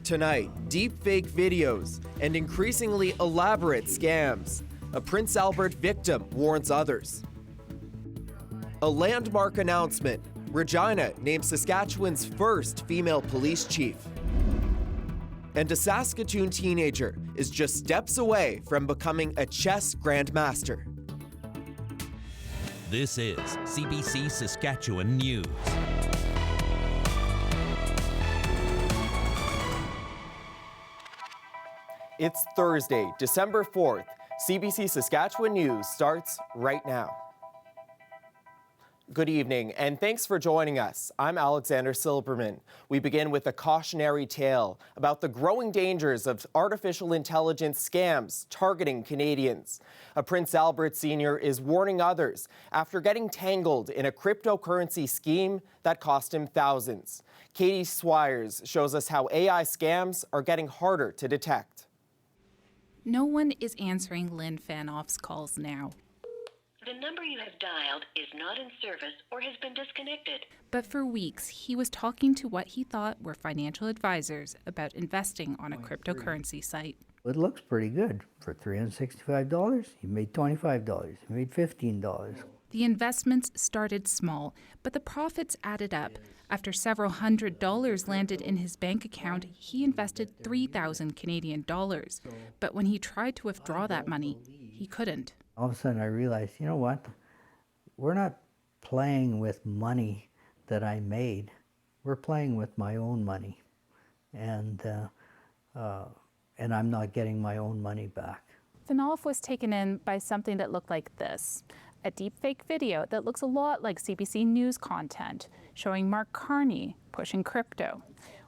Tonight, deep-fake videos and increasingly elaborate scams. A Prince Albert victim warns others. A landmark announcement. Regina named Saskatchewan's first female police chief. And a Saskatoon teenager is just steps away from becoming a chess grandmaster. This is CBC Saskatchewan News. It's Thursday, December 4th. CBC Saskatchewan News starts right now. Good evening, and thanks for joining us. I'm Alexander Silberman. We begin with a cautionary tale about the growing dangers of artificial intelligence scams targeting Canadians. A Prince Albert senior is warning others after getting tangled in a cryptocurrency scheme that cost him thousands. Katie Swires shows us how AI scams are getting harder to detect. No one is answering Lynn Fanoff's calls now. The number you have dialed is not in service or has been disconnected. But for weeks, he was talking to what he thought were financial advisors about investing on a cryptocurrency site. It looks pretty good. For $365, he made $25, he made $15. The investments started small, but the profits added up. After several $100s landed in his bank account, he invested 3,000 Canadian dollars. But when he tried to withdraw that money, he couldn't. All of a sudden I realized, you know what? We're not playing with money that I made. We're playing with my own money. And I'm not getting my own money back. Fanoff was taken in by something that looked like this. A deepfake video that looks a lot like CBC News content, showing Mark Carney pushing crypto,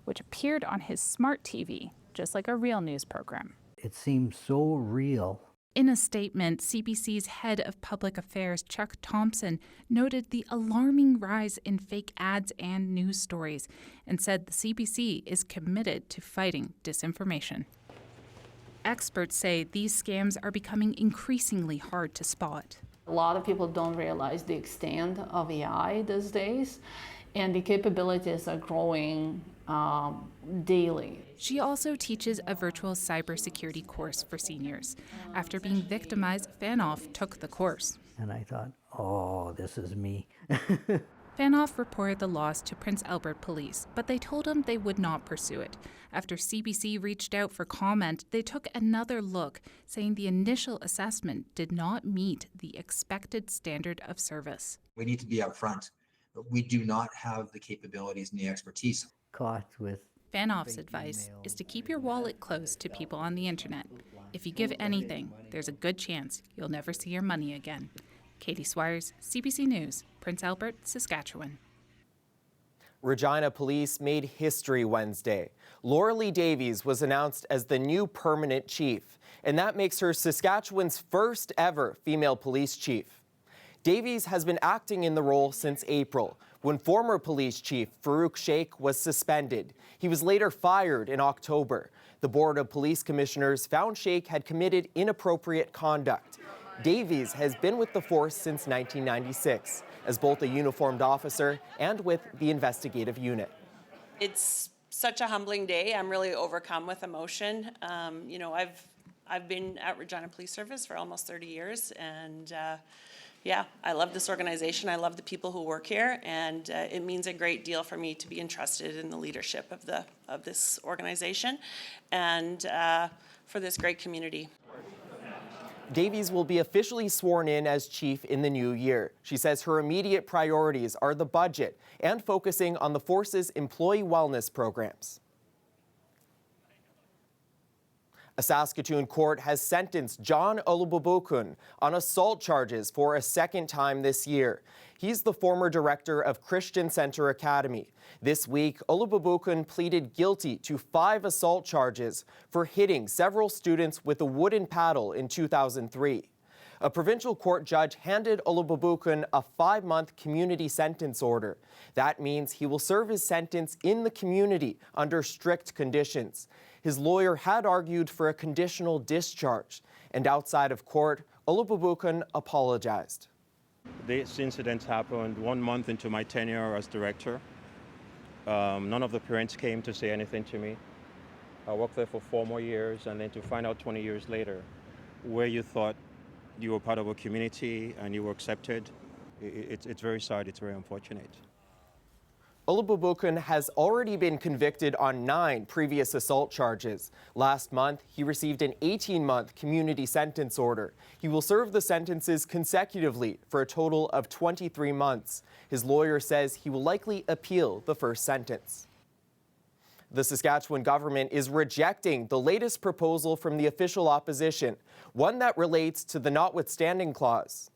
which appeared on his smart TV, just like a real news program. It seems so real. In a statement, CBC's head of public affairs, Chuck Thompson, noted the alarming rise in fake ads and news stories and said the CBC is committed to fighting disinformation. Experts say these scams are becoming increasingly hard to spot. A lot of people don't realize the extent of AI these days, and the capabilities are growing daily. She also teaches a virtual cybersecurity course for seniors. After being victimized, Fanoff took the course. And I thought, oh, this is me. Fanoff reported the loss to Prince Albert Police, but they told him they would not pursue it. After CBC reached out for comment, they took another look, saying the initial assessment did not meet the expected standard of service. We need to be upfront. We do not have the capabilities and the expertise. Caught with Fanoff's advice is to keep your wallet close to people on the internet. If you give anything, there's a good chance you'll never see your money again. Katie Swires, CBC News, Prince Albert, Saskatchewan. Regina Police made history Wednesday. Lorilee Davies was announced as the new permanent chief, and that makes her Saskatchewan's first ever female police chief. Davies has been acting in the role since April, when former police chief Farouk Sheikh was suspended. He was later fired in October. The Board of Police Commissioners found Sheikh had committed inappropriate conduct. Davies has been with the force since 1996 as both a uniformed officer and with the investigative unit. It's such a humbling day. I'm really overcome with emotion. I've been at Regina Police Service for almost 30 years, and I love this organization. I love the people who work here, and it means a great deal for me to be entrusted in the leadership of this organization and for this great community. Davies will be officially sworn in as chief in the new year. She says her immediate priorities are the budget and focusing on the force's employee wellness programs. A Saskatoon court has sentenced John Olubobokun on assault charges for a second time this year. He's the former director of Christian Center Academy. This week, Olubobokun pleaded guilty to 5 assault charges for hitting several students with a wooden paddle in 2003. A provincial court judge handed Olubobokun a 5-month community sentence order. That means he will serve his sentence in the community under strict conditions. His lawyer had argued for a conditional discharge, and outside of court, Olubobokun apologized. This incident happened 1 month into my tenure as director. None of the parents came to say anything to me. I worked there for 4 more years, and then to find out 20 years later where you thought you were part of a community and you were accepted, it's very sad, it's very unfortunate. Olubobokun has already been convicted on 9 previous assault charges. Last month, he received an 18-month community sentence order. He will serve the sentences consecutively for a total of 23 months. His lawyer says he will likely appeal the first sentence. The Saskatchewan government is rejecting the latest proposal from the official opposition, one that relates to the Notwithstanding clause.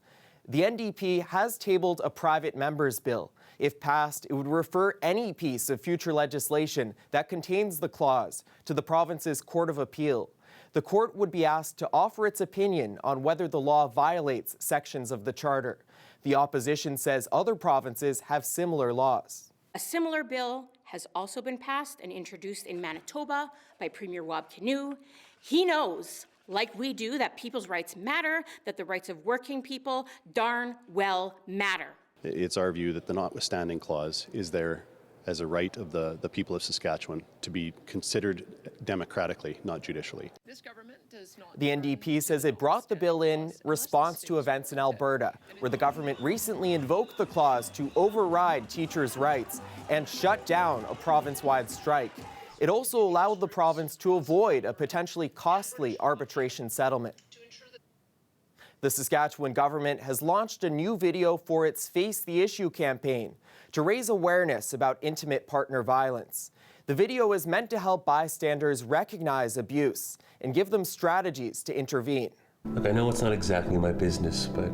The NDP has tabled a private member's bill. If passed, it would refer any piece of future legislation that contains the clause to the province's Court of Appeal. The court would be asked to offer its opinion on whether the law violates sections of the Charter. The opposition says other provinces have similar laws. A similar bill has also been passed and introduced in Manitoba by Premier Wab Kinew. He knows, like we do, that people's rights matter, that the rights of working people darn well matter. It's our view that the Notwithstanding clause is there as a right of the people of Saskatchewan to be considered democratically, not judicially. This government does not. The NDP says it brought the bill in response to events in Alberta, where the government recently invoked the clause to override teachers' rights and shut down a province-wide strike. It also allowed the province to avoid a potentially costly arbitration settlement. The Saskatchewan government has launched a new video for its Face the Issue campaign to raise awareness about intimate partner violence. The video is meant to help bystanders recognize abuse and give them strategies to intervene. Look, I know it's not exactly my business, but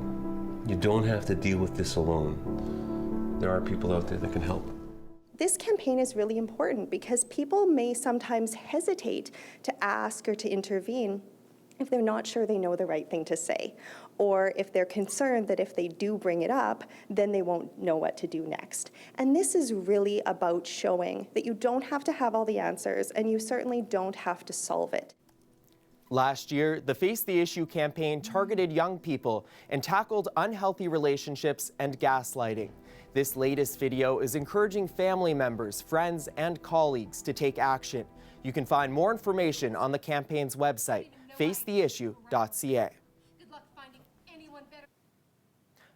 you don't have to deal with this alone. There are people out there that can help. This campaign is really important because people may sometimes hesitate to ask or to intervene if they're not sure they know the right thing to say, or if they're concerned that if they do bring it up, then they won't know what to do next. And this is really about showing that you don't have to have all the answers, and you certainly don't have to solve it. Last year, the Face the Issue campaign targeted young people and tackled unhealthy relationships and gaslighting. This latest video is encouraging family members, friends, and colleagues to take action. You can find more information on the campaign's website, facetheissue.ca.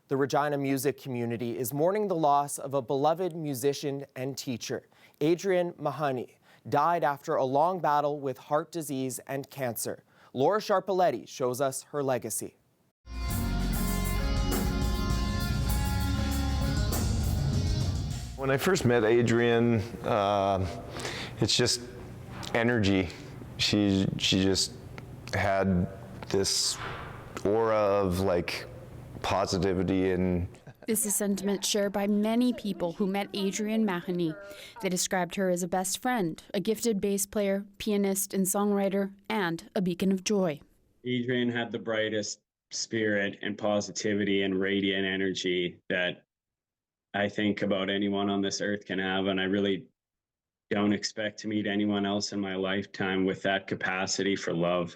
The Regina music community is mourning the loss of a beloved musician and teacher. Adrienne Mahoney died after a long battle with heart disease and cancer. Laura Sharpaletti shows us her legacy. When I first met Adrienne, it's just energy. She just had this aura of like positivity. And this is sentiment shared by many people who met Adrienne Mahoney. They described her as a best friend, a gifted bass player, pianist and songwriter, and a beacon of joy. Adrienne had the brightest spirit and positivity and radiant energy that I think about anyone on this earth can have, and I really don't expect to meet anyone else in my lifetime with that capacity for love.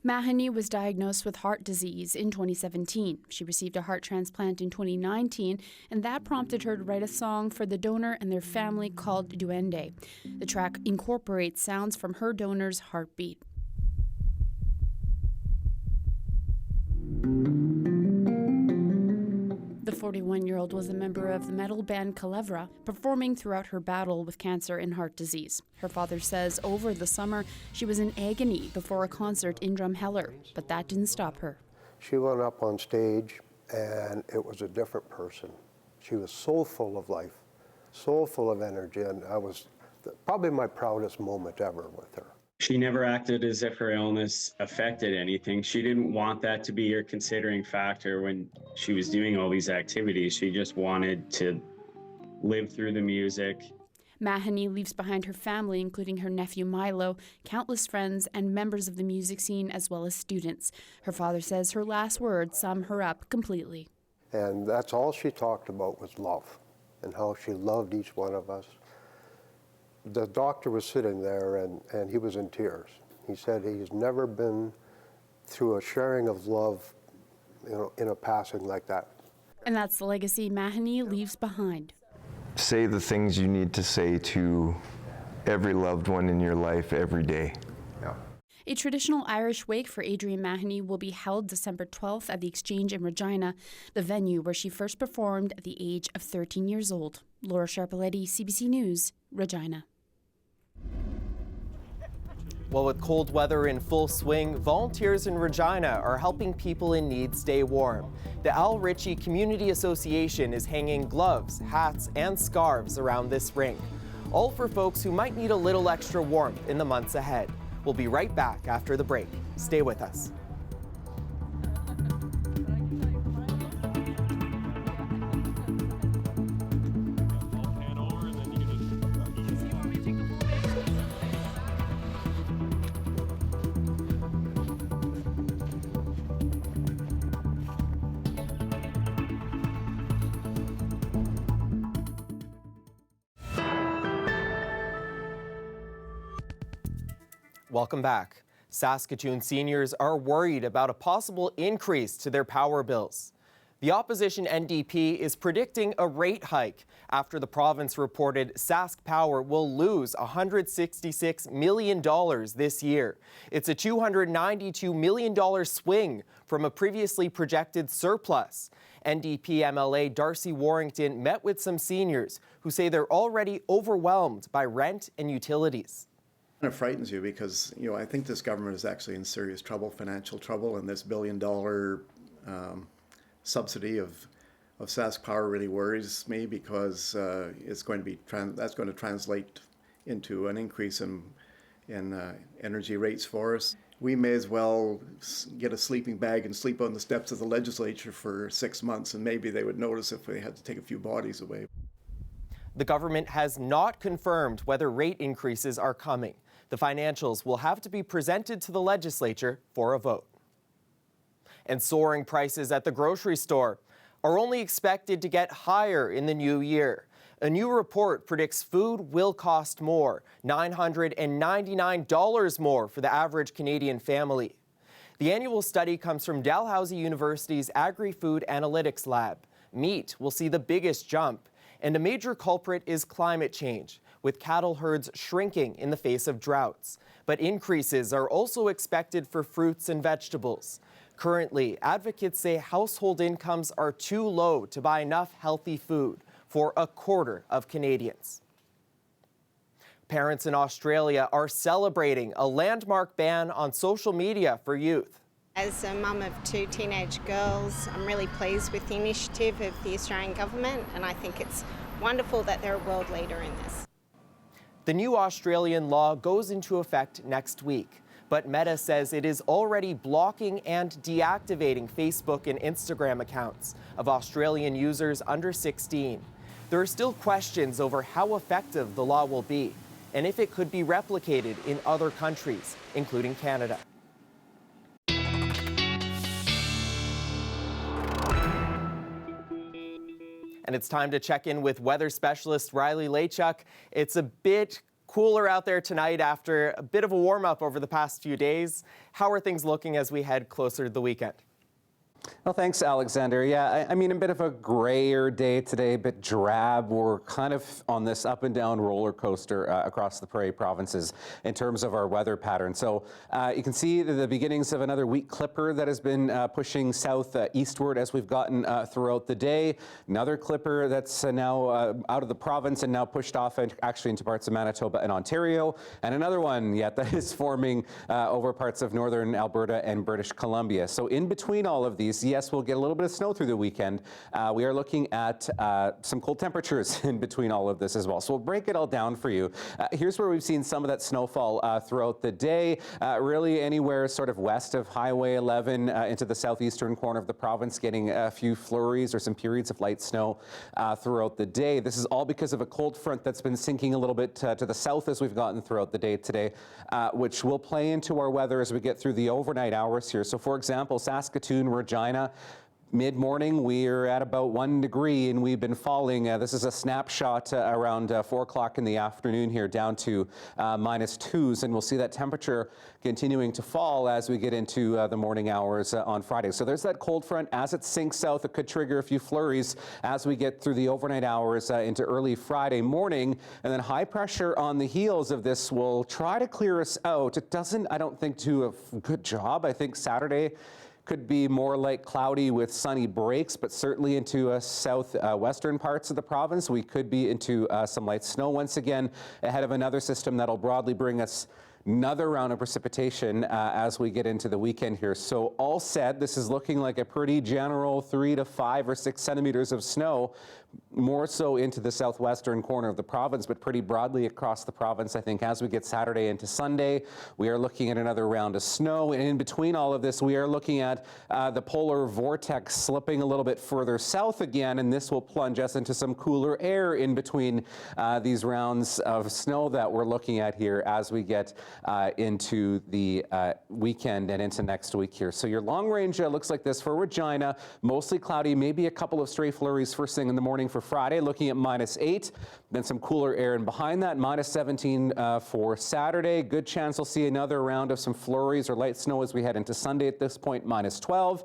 Mahoney was diagnosed with heart disease in 2017. She received a heart transplant in 2019, and that prompted her to write a song for the donor and their family called Duende. The track incorporates sounds from her donor's heartbeat. The 41-year-old was a member of the metal band Culebra, performing throughout her battle with cancer and heart disease. Her father says over the summer she was in agony before a concert in Drumheller, but that didn't stop her. She went up on stage and it was a different person. She was so full of life, so full of energy, and I was probably my proudest moment ever with her. She never acted as if her illness affected anything. She didn't want that to be her considering factor when she was doing all these activities. She just wanted to live through the music. Mahoney leaves behind her family, including her nephew Milo, countless friends, and members of the music scene, as well as students. Her father says her last words sum her up completely. And that's all she talked about was love, and how she loved each one of us. The doctor was sitting there and he was in tears. He said he's never been through a sharing of love, in a passing like that. And that's the legacy Mahoney leaves behind. say the things you need to say to every loved one in your life every day. A traditional Irish wake for Adrienne Mahoney will be held December 12th at the Exchange in Regina, the venue where she first performed at the age of 13 years old. Laura Sharpaletti, CBC News, Regina. Well, with cold weather in full swing, volunteers in Regina are helping people in need stay warm. The Al Ritchie Community Association is hanging gloves, hats, and scarves around this rink, all for folks who might need a little extra warmth in the months ahead. We'll be right back after the break. Stay with us. Welcome back. Saskatoon seniors are worried about a possible increase to their power bills. The opposition NDP is predicting a rate hike after the province reported Sask Power will lose $166 million this year. It's a $292 million swing from a previously projected surplus. NDP MLA Darcy Warrington met with some seniors who say they're already overwhelmed by rent and utilities. It frightens you because, I think this government is actually in serious trouble, financial trouble, and this $1 billion subsidy of Sask Power really worries me because it's going to be that's going to translate into an increase in energy rates for us. We may as well get a sleeping bag and sleep on the steps of the legislature for 6 months, and maybe they would notice if we had to take a few bodies away. The government has not confirmed whether rate increases are coming. The financials will have to be presented to the legislature for a vote. And soaring prices at the grocery store are only expected to get higher in the new year. A new report predicts food will cost more, $999 more for the average Canadian family. The annual study comes from Dalhousie University's Agri-Food Analytics Lab. Meat will see the biggest jump, and a major culprit is climate change, with cattle herds shrinking in the face of droughts. But increases are also expected for fruits and vegetables. Currently, advocates say household incomes are too low to buy enough healthy food for a quarter of Canadians. Parents in Australia are celebrating a landmark ban on social media for youth. As a mum of 2 teenage girls, I'm really pleased with the initiative of the Australian government, and I think it's wonderful that they're a world leader in this. The new Australian law goes into effect next week, but Meta says it is already blocking and deactivating Facebook and Instagram accounts of Australian users under 16. There are still questions over how effective the law will be and if it could be replicated in other countries, including Canada. And it's time to check in with weather specialist Riley Lachuk. It's a bit cooler out there tonight after a bit of a warm-up over the past few days. How are things looking as we head closer to the weekend? Well, thanks, Alexander. Yeah, I mean, a bit of a grayer day today, a bit drab. We're kind of on this up and down roller coaster across the Prairie provinces in terms of our weather pattern. So you can see the beginnings of another weak clipper that has been pushing south eastward as we've gotten throughout the day. Another clipper that's now out of the province and now pushed off actually into parts of Manitoba and Ontario. And another one yet that is forming over parts of northern Alberta and British Columbia. So in between all of these, yes, we'll get a little bit of snow through the weekend. We are looking at some cold temperatures in between all of this as well. So we'll break it all down for you. Here's where we've seen some of that snowfall throughout the day. Really anywhere sort of west of Highway 11 into the southeastern corner of the province, getting a few flurries or some periods of light snow throughout the day. This is all because of a cold front that's been sinking a little bit to the south as we've gotten throughout the day today, which will play into our weather as we get through the overnight hours here. So for example, Saskatoon, Regina, Mid-morning, we're at about 1 degree, and we've been falling. This is a snapshot around 4 o'clock in the afternoon here, down to -2s, and we'll see that temperature continuing to fall as we get into the morning hours on Friday. So there's that cold front. As it sinks south, it could trigger a few flurries as we get through the overnight hours into early Friday morning, and then high pressure on the heels of this will try to clear us out. It doesn't, I don't think, do a good job. I think Saturday could be more like cloudy with sunny breaks, but certainly into southwestern parts of the province. We could be into some light snow once again ahead of another system that'll broadly bring us another round of precipitation as we get into the weekend here. So all said, this is looking like a pretty general 3 to 5 or 6 centimeters of snow, more so into the southwestern corner of the province, but pretty broadly across the province. I think as we get Saturday into Sunday, we are looking at another round of snow. And in between all of this, we are looking at the polar vortex slipping a little bit further south again, and this will plunge us into some cooler air in between these rounds of snow that we're looking at here as we get into the weekend and into next week here. So your long range looks like this for Regina, mostly cloudy, maybe a couple of stray flurries first thing in the morning for Friday, looking at -8, then some cooler air, and behind that -17 for Saturday. Good chance we'll see another round of some flurries or light snow as we head into Sunday. At this point, -12.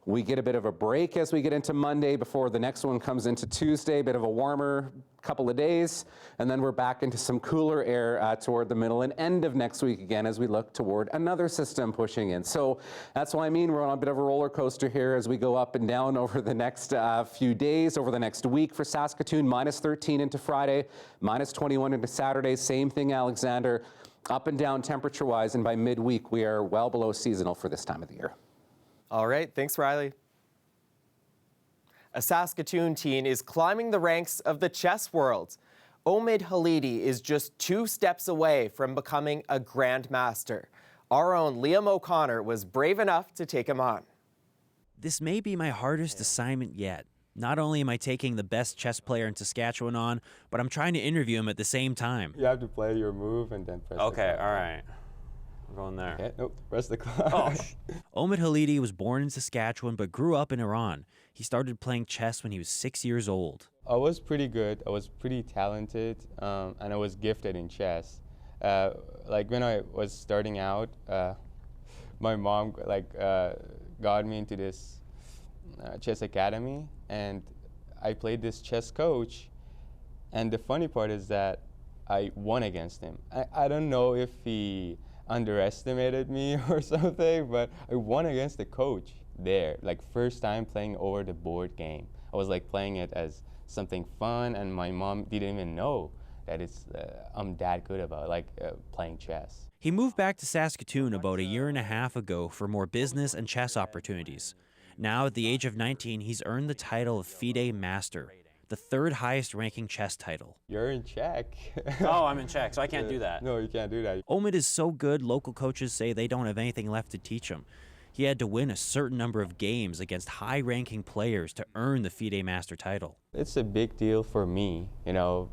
We get a bit of a break as we get into Monday before the next one comes into Tuesday, a bit of a warmer couple of days, and then we're back into some cooler air toward the middle and end of next week again as we look toward another system pushing in. So that's why I mean we're on a bit of a roller coaster here as we go up and down over the next few days, over the next week for Saskatoon, -13 into Friday, -21 into Saturday. Same thing, Alexander, up and down temperature-wise, and by midweek we are well below seasonal for this time of the year. All right, thanks, Riley. A Saskatoon teen is climbing the ranks of the chess world. Omid Halidi is just 2 steps away from becoming a grandmaster. Our own Liam O'Connor was brave enough to take him on. This may be my hardest assignment yet. Not only am I taking the best chess player in Saskatchewan on, but I'm trying to interview him at the same time. You have to play your move and then press the Okay, clock. all right. I'm going there. Okay, nope, press the clock. Omid Halidi was born in Saskatchewan but grew up in Iran. He started playing chess when he was 6 years old. I was pretty good. I was pretty talented, and I was gifted in chess. Like when I was starting out, my mom got me into this chess academy, and I played this chess coach. And the funny part is that I won against him. I don't know if he underestimated me or something, but I won against the coach there, like first time playing over the board game. I was like playing it as something fun, and my mom didn't even know that I'm that good about playing chess. He moved back to Saskatoon about a year and a half ago for more business and chess opportunities. Now, at the age of 19, he's earned the title of FIDE Master, the 3rd highest ranking chess title. You're in Czech. Oh, I'm in Czech, so I can't do that. No, you can't do that. Omid is so good, local coaches say they don't have anything left to teach him. He had to win a certain number of games against high-ranking players to earn the FIDE Master title. It's a big deal for me,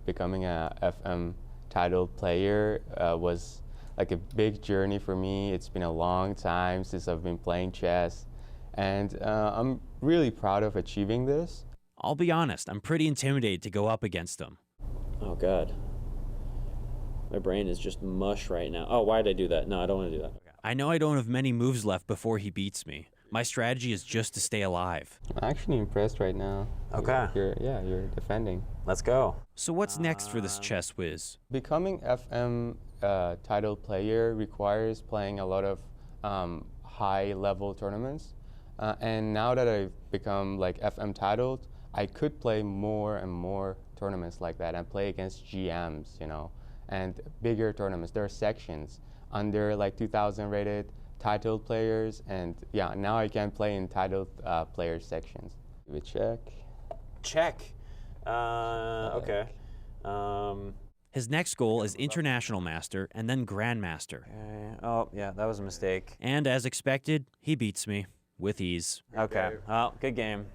becoming a FM titled player was like a big journey for me. It's been a long time since I've been playing chess, and I'm really proud of achieving this. I'll be honest, I'm pretty intimidated to go up against him. Oh, God. My brain is just mush right now. Oh, why did I do that? No, I don't want to do that. I know I don't have many moves left before he beats me. My strategy is just to stay alive. I'm actually impressed right now. Okay. You're defending. Let's go. So what's next for this chess whiz? Becoming FM titled player requires playing a lot of high-level tournaments. And now that I've become FM titled, I could play more and more tournaments like that and play against GMs, and bigger tournaments. There are sections under 2,000 rated titled players, and yeah, now I can play in titled player sections. Give it check. Check. Okay. His next goal is International Master and then Grandmaster. Oh, yeah, that was a mistake. And as expected, he beats me with ease. Okay. Well, good game.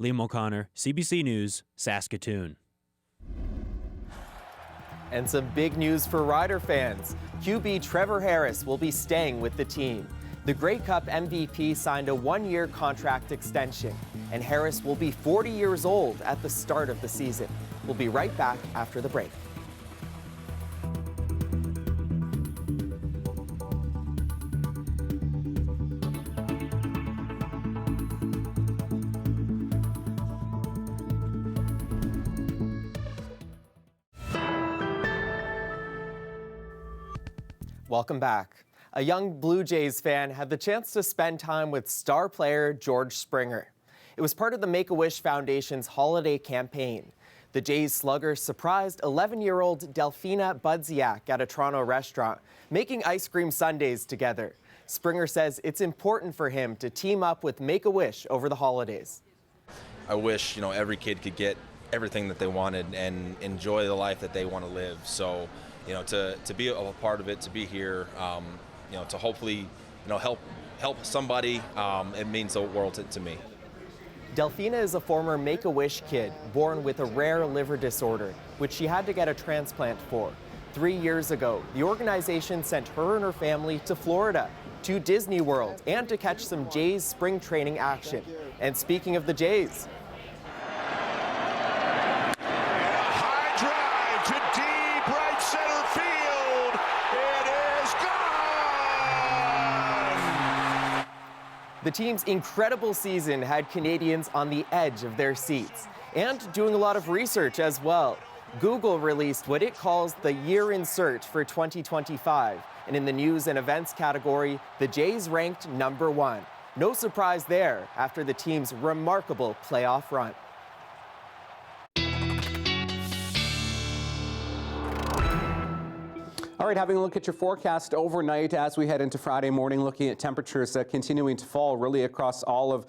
Liam O'Connor, CBC News, Saskatoon. And some big news for Rider fans. QB Trevor Harris will be staying with the team. The Grey Cup MVP signed a one-year contract extension, and Harris will be 40 years old at the start of the season. We'll be right back after the break. Welcome back. A young Blue Jays fan had the chance to spend time with star player George Springer. It was part of the Make-A-Wish Foundation's holiday campaign. The Jays slugger surprised 11-year-old Delphina Budziak at a Toronto restaurant, making ice cream sundaes together. Springer says it's important for him to team up with Make-A-Wish over the holidays. I wish, every kid could get everything that they wanted and enjoy the life that they want to live. So, to be a part of it, to be here, to hopefully, help somebody, it means the world to me. Delphina is a former Make-A-Wish kid born with a rare liver disorder, which she had to get a transplant for. 3 years ago, the organization sent her and her family to Florida, to Disney World, and to catch some Jays spring training action. And speaking of the Jays, the team's incredible season had Canadians on the edge of their seats and doing a lot of research as well. Google released what it calls the Year in Search for 2025, and in the news and events category, the Jays ranked #1. No surprise there after the team's remarkable playoff run. All right, having a look at your forecast overnight as we head into Friday morning, looking at temperatures continuing to fall really across all of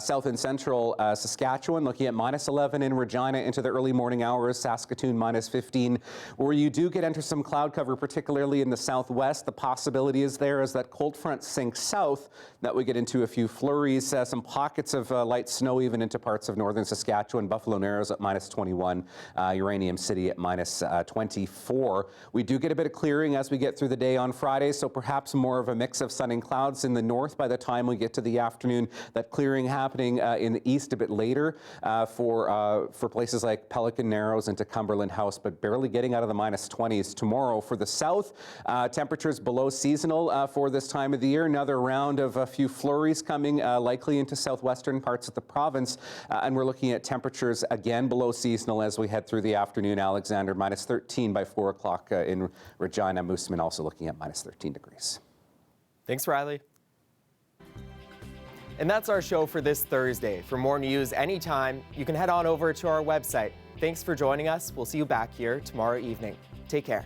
south and central Saskatchewan, looking at -11 in Regina into the early morning hours, Saskatoon -15. Where you do enter some cloud cover, particularly in the southwest, the possibility is there as that cold front sinks south that we get into a few flurries, some pockets of light snow even into parts of northern Saskatchewan, Buffalo Narrows at -21, Uranium City at -24. We do get a bit of clearing as we get through the day on Friday, so perhaps more of a mix of sun and clouds in the north by the time we get to the afternoon. That clearing happening in the east a bit later for places like Pelican Narrows into Cumberland House, but barely getting out of the -20s tomorrow. For the south, temperatures below seasonal for this time of the year. Another round of a few flurries coming likely into southwestern parts of the province, and we're looking at temperatures again below seasonal as we head through the afternoon. Alexander -13 by 4 o'clock in Regina. Moosomin also looking at -13 degrees. Thanks, Riley. And that's our show for this Thursday. For more news anytime, you can head on over to our website. Thanks for joining us. We'll see you back here tomorrow evening. Take care.